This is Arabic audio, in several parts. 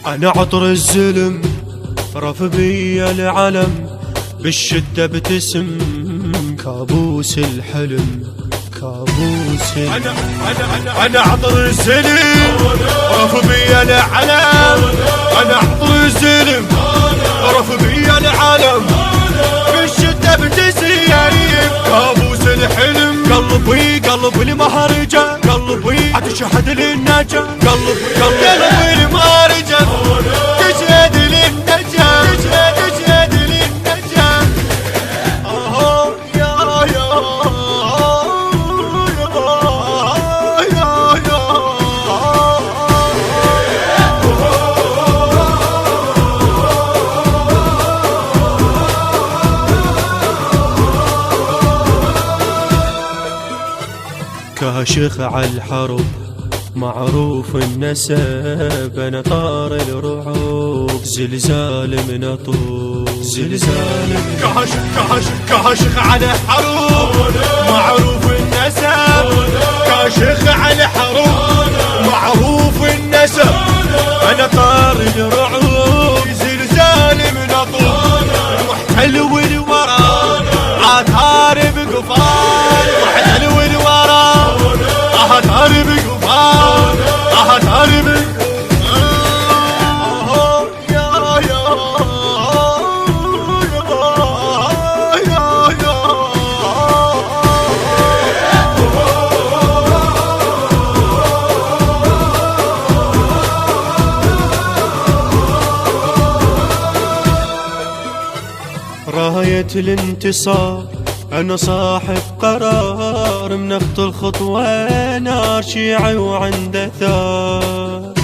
أنا عطر الزلم رف بي العلم، بالشدة ابتسم كابوس الحلم كابوس أنا عطر الزلم رف بي العلم، أنا عطر الزلم رف بي العلم، بالشدة ابتسم كابوس الحلم. قلبي قلب المهرجة، قلبي أتشهد للنجا، قلبي المهرجة تشهد للنجا، تشهد للنجا. كاشخ على الحرب معروف النسب، أنا طار الرعوب زلزال من أطوب زلزال. كاشخ على الحرب معروف النسب، كاشخ على الحرب معروف النسب، أنا طار الرعوب زلزال من أطوب. حلو الورى عثار بقفال، حلو الورى عثار بقفال، عثار راية الانتصار، أنا صاحب قرار، من أخطو الخطوة نار شيعي وعنده ثار.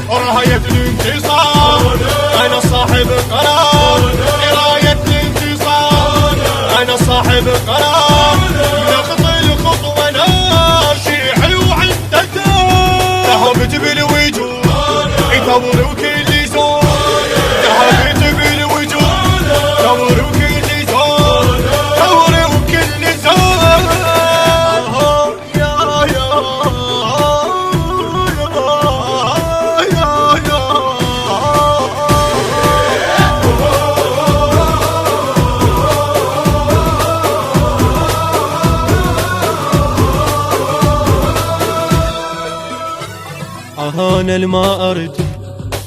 راية الانتصار أنا صاحب قرار، راية الانتصار أنا صاحب قرار، من أخطو الخطوة نار شيعي وعنده ثار. ذهبت بالوجود يثور وكل زور، ذهبت بالوجود ثور وكل زور، ثور وكل زور. أنا الما أرد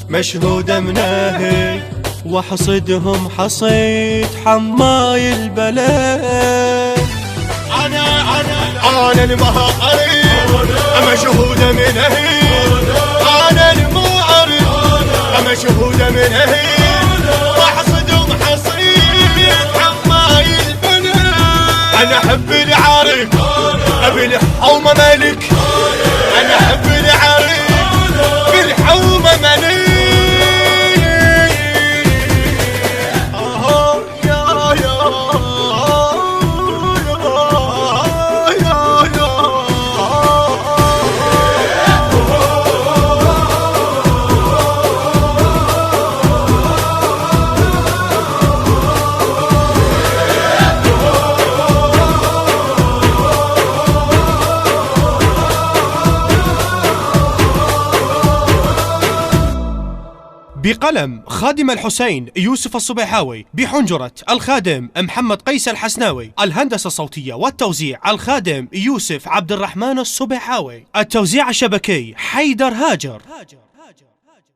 مشهودة مناهي، وحصدهم حصيد حماي البلد. أنا الما أرد مشهودة مناهي، أنا الما أرد مشهودة مناهي، وحصدهم حصيد حماي البلد. أنا أحب العرق بالحومة ملك، أنا أحب العرق بالحومة ملك. بقلم خادم الحسين يوسف الصبيحاوي، بحنجرة الخادم محمد قيس الحسناوي، الهندسة الصوتية والتوزيع الخادم يوسف عبد الرحمن الصبيحاوي، التوزيع الشبكي حيدر هاجر.